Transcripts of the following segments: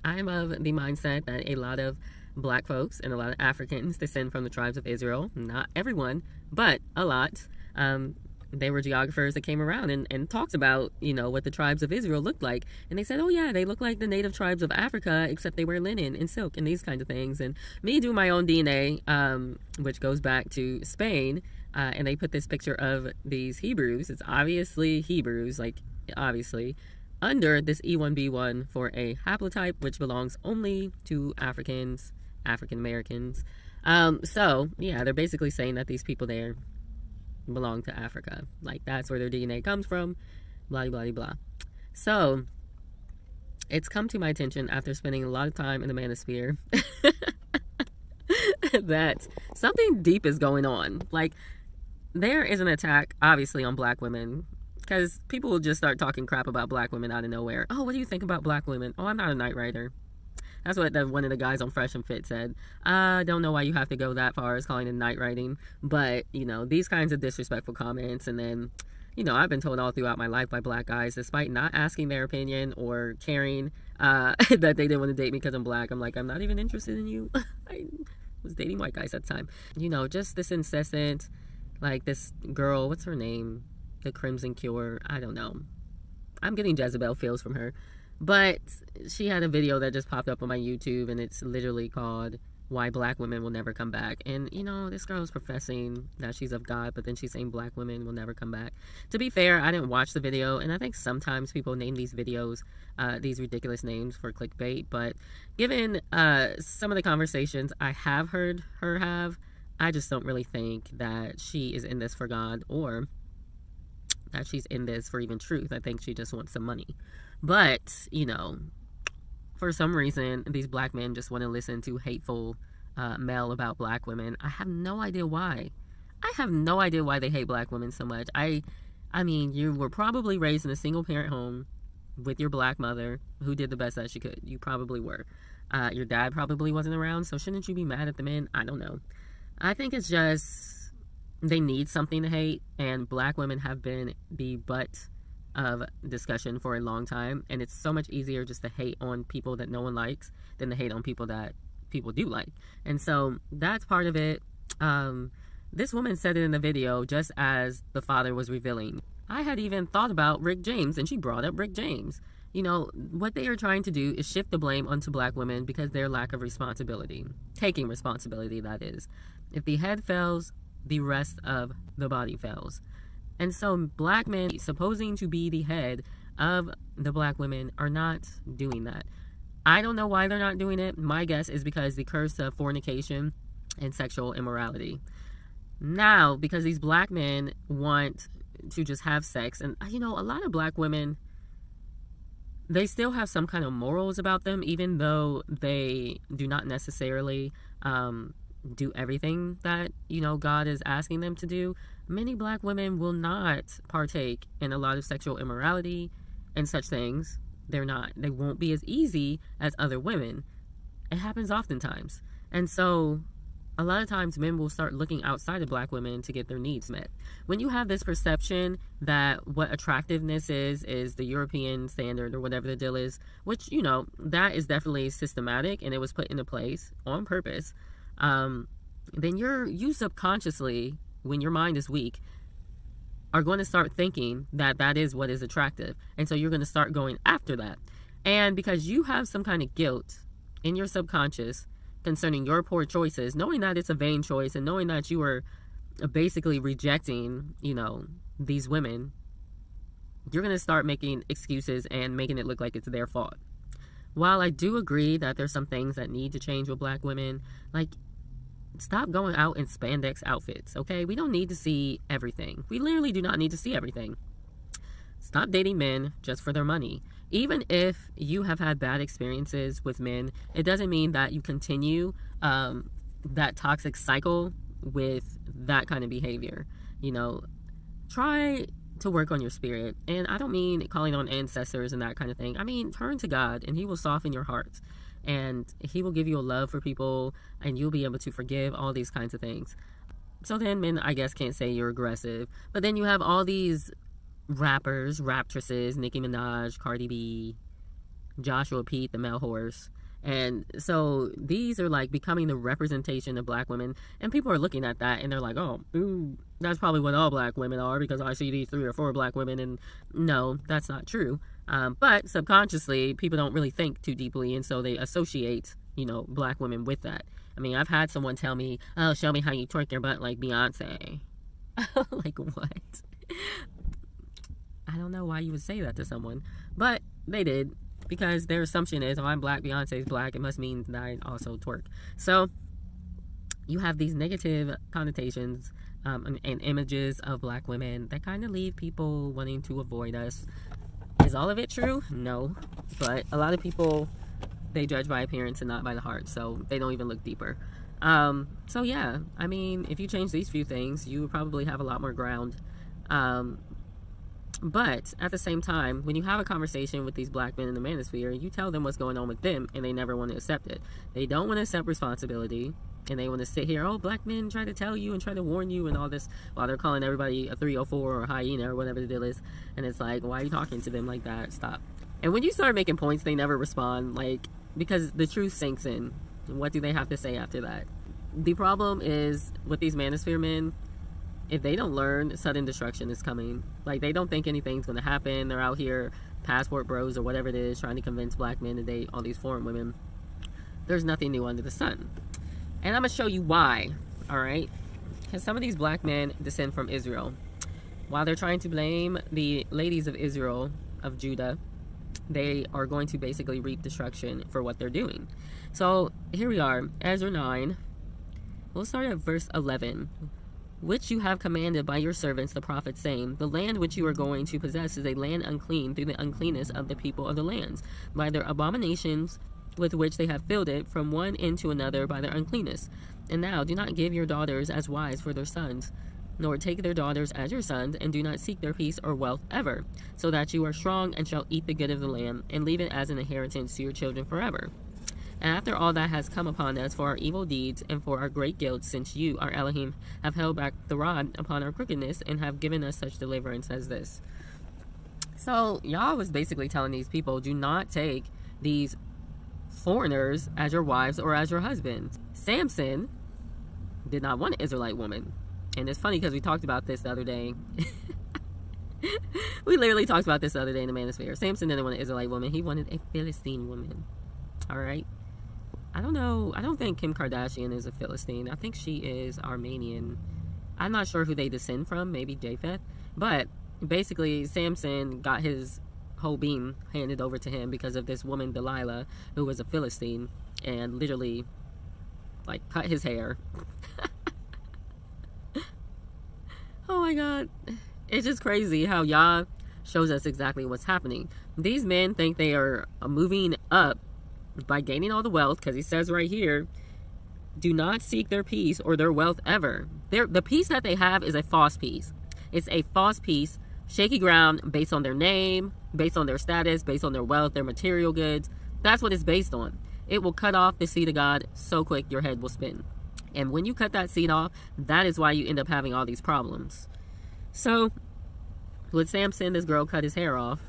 I'm of the mindset that a lot of black folks and a lot of Africans descend from the tribes of Israel. Not everyone, but a lot. They were geographers that came around and talked about, what the tribes of Israel looked like. And they said, oh yeah, they look like the native tribes of Africa, except they wear linen and silk and these kinds of things. And me do my own DNA, which goes back to Spain. And they put this picture of these Hebrews. It's obviously Hebrews, obviously, under this E1B1 for a haplotype, which belongs only to African Americans. So, yeah, they're basically saying that these people there belong to Africa. That's where their DNA comes from, blah, blah, blah. So, it's come to my attention after spending a lot of time in the manosphere that something deep is going on. There is an attack, obviously, on black women, because people will just start talking crap about black women out of nowhere. Oh, what do you think about black women? Oh, I'm not a night rider. That's what one of the guys on Fresh and Fit said. I don't know why you have to go that far as calling it night riding. But, these kinds of disrespectful comments. And then, I've been told all throughout my life by black guys, despite not asking their opinion or caring that they didn't want to date me because I'm black. I'm like, I'm not even interested in you. I was dating white guys at the time. Just this incessant, this girl, what's her name? The Crimson Cure. I don't know. I'm getting Jezebel feels from her. But she had a video that just popped up on my YouTube, and it's literally called Why Black Women Will Never Come Back. And, this girl is professing that she's of God, but then she's saying black women will never come back. To be fair, I didn't watch the video, and I think sometimes people name these videos these ridiculous names for clickbait. But given some of the conversations I have heard her have, I just don't really think that she is in this for God or that she's in this for even truth. I think she just wants some money. But, for some reason, these black men just want to listen to hateful mail about black women. I have no idea why. I have no idea why they hate black women so much. I mean, you were probably raised in a single-parent home with your black mother who did the best that she could. You probably were. Your dad probably wasn't around, so shouldn't you be mad at the men? I don't know. I think it's just they need something to hate, and black women have been the butt of discussion for a long time, and it's so much easier just to hate on people that no one likes than to hate on people that people do like. And so that's part of it. This woman said it in the video just as the father was revealing. I had even thought about Rick James, and she brought up Rick James. What they are trying to do is shift the blame onto black women because their lack of responsibility, taking responsibility, that is. If the head fails, the rest of the body fails. And so black men, supposing to be the head of the black women, are not doing that. I don't know why they're not doing it. My guess is because the curse of fornication and sexual immorality. Now, because these black men want to just have sex, and a lot of black women, they still have some kind of morals about them, even though they do not necessarily do everything that, God is asking them to do. Many black women will not partake in a lot of sexual immorality and such things. They won't be as easy as other women. It happens oftentimes. And so a lot of times men will start looking outside of black women to get their needs met. When you have this perception that what attractiveness is the European standard or whatever the deal is, which, that is definitely systematic and it was put into place on purpose, then you subconsciously, when your mind is weak, are going to start thinking that that is what is attractive. And so you're going to start going after that. And because you have some kind of guilt in your subconscious concerning your poor choices, knowing that it's a vain choice and knowing that you are basically rejecting, these women, you're going to start making excuses and making it look like it's their fault. While I do agree that there's some things that need to change with black women, stop going out in spandex outfits, okay? We don't need to see everything. We literally do not need to see everything. Stop dating men just for their money. Even if you have had bad experiences with men, it doesn't mean that you continue that toxic cycle with that kind of behavior. Try to work on your spirit. And I don't mean calling on ancestors and that kind of thing. I mean, turn to God and He will soften your heart. And He will give you a love for people, and you'll be able to forgive, all these kinds of things. So then men, I guess, can't say you're aggressive. But then you have all these rappers, raptresses, Nicki Minaj, Cardi B, Joshua Pete, the male horse. And so these are like becoming the representation of black women, and people are looking at that and they're like, oh, ooh, that's probably what all black women are, because I see these 3 or 4 black women. And no, that's not true. But subconsciously, people don't really think too deeply, and so they associate, you know, black women with that. I mean, I've had someone tell me, oh, show me how you twerk your butt like Beyonce. Like, what? I don't know why you would say that to someone, but they did, because their assumption is, oh, I'm black, Beyonce's black, it must mean that I also twerk. So you have these negative connotations and images of black women that kind of leave people wanting to avoid us. Is all of it true? No. But a lot of people, they judge by appearance and not by the heart, so they don't even look deeper. So yeah, I mean, if you change these few things, you would probably have a lot more ground. But at the same time, when you have a conversation with these black men in the manosphere, you tell them what's going on with them, and they never want to accept it. They don't want to accept responsibility, and they want to sit here, oh, black men try to tell you and try to warn you and all this, while they're calling everybody a 304 or a hyena or whatever the deal is. And it's like, why are you talking to them like that? Stop. And when you start making points, they never respond, like, because the truth sinks in. What do they have to say after that? The problem is with these manosphere men, if they don't learn, sudden destruction is coming. Like, they don't think anything's going to happen. They're out here, passport bros or whatever it is, trying to convince black men to date all these foreign women. There's nothing new under the sun. And I'm going to show you why, alright? Because some of these black men descend from Israel. While they're trying to blame the ladies of Israel, of Judah, they are going to basically reap destruction for what they're doing. So, here we are, Ezra 9. We'll start at verse 11. Which you have commanded by your servants the prophets, saying, the land which you are going to possess is a land unclean through the uncleanness of the people of the lands, by their abominations with which they have filled it from one end to another by their uncleanness. And now do not give your daughters as wives for their sons, nor take their daughters as your sons, and do not seek their peace or wealth ever, so that you are strong and shall eat the good of the land, and leave it as an inheritance to your children forever. And after all that has come upon us for our evil deeds and for our great guilt, since you, our Elohim, have held back the rod upon our crookedness and have given us such deliverance as this. So Yah was basically telling these people, do not take these foreigners as your wives or as your husbands. Samson did not want an Israelite woman. And it's funny because we talked about this the other day. We literally talked about this the other day in the manosphere. Samson didn't want an Israelite woman. He wanted a Philistine woman. Alright? I don't know. I don't think Kim Kardashian is a Philistine. I think she is Armenian. I'm not sure who they descend from. Maybe Japheth. But basically, Samson got his whole being handed over to him because of this woman, Delilah, who was a Philistine, and literally, like, cut his hair. Oh my God. It's just crazy how Yah shows us exactly what's happening. These men think they are moving up by gaining all the wealth, because he says right here, do not seek their peace or their wealth ever. The peace that they have is a false peace. It's a false peace, shaky ground based on their name, based on their status, based on their wealth, their material goods. That's what it's based on. It will cut off the seed of God so quick your head will spin. And when you cut that seed off, that is why you end up having all these problems. So, with Samson, this girl cut his hair off,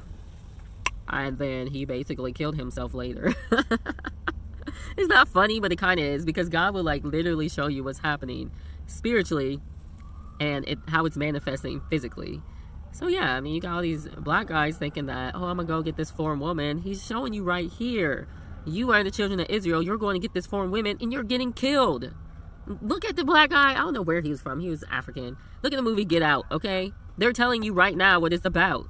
and then he basically killed himself later. It's not funny, but it kind of is, because God will, like, literally show you what's happening spiritually and how it's manifesting physically. So yeah, I mean, you got all these black guys thinking that, oh, I'm gonna go get this foreign woman. He's showing you right here, you are the children of Israel. You're going to get this foreign woman and you're getting killed. Look at the black guy. I don't know where he was from. He was African. Look at the movie Get Out, okay? They're telling you right now what it's about.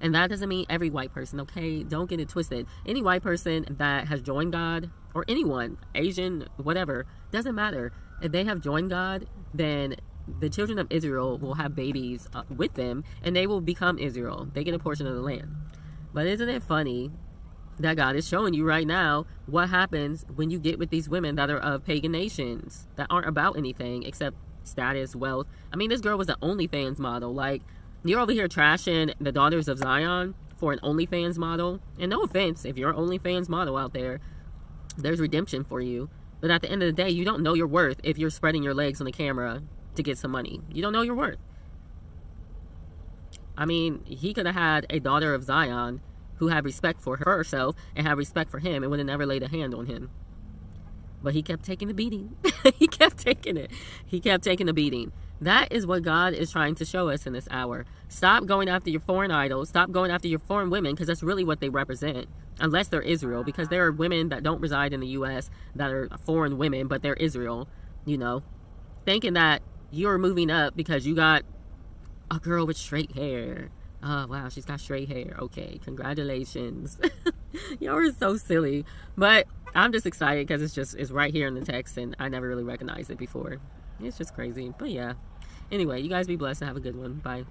And that doesn't mean every white person, okay? Don't get it twisted. Any white person that has joined God, or anyone, Asian, whatever, doesn't matter. If they have joined God, then the children of Israel will have babies with them, and they will become Israel. They get a portion of the land. But isn't it funny that God is showing you right now what happens when you get with these women that are of pagan nations, that aren't about anything except status, wealth. I mean, this girl was an OnlyFans model. Like, you're over here trashing the daughters of Zion for an OnlyFans model. And no offense, if you're an OnlyFans model out there, there's redemption for you. But at the end of the day, you don't know your worth if you're spreading your legs on the camera to get some money. You don't know your worth. I mean, he could have had a daughter of Zion who had respect for herself and had respect for him and would have never laid a hand on him. But he kept taking the beating. He kept taking it. He kept taking the beating. That is what God is trying to show us in this hour. Stop going after your foreign idols. Stop going after your foreign women, because that's really what they represent. Unless they're Israel, because there are women that don't reside in the U.S. that are foreign women, but they're Israel, you know. Thinking that you're moving up because you got a girl with straight hair. Oh, wow, she's got straight hair. Okay, congratulations. Y'all are so silly. But I'm just excited because it's right here in the text, and I never really recognized it before. It's just crazy. But yeah. Anyway, you guys be blessed and have a good one. Bye.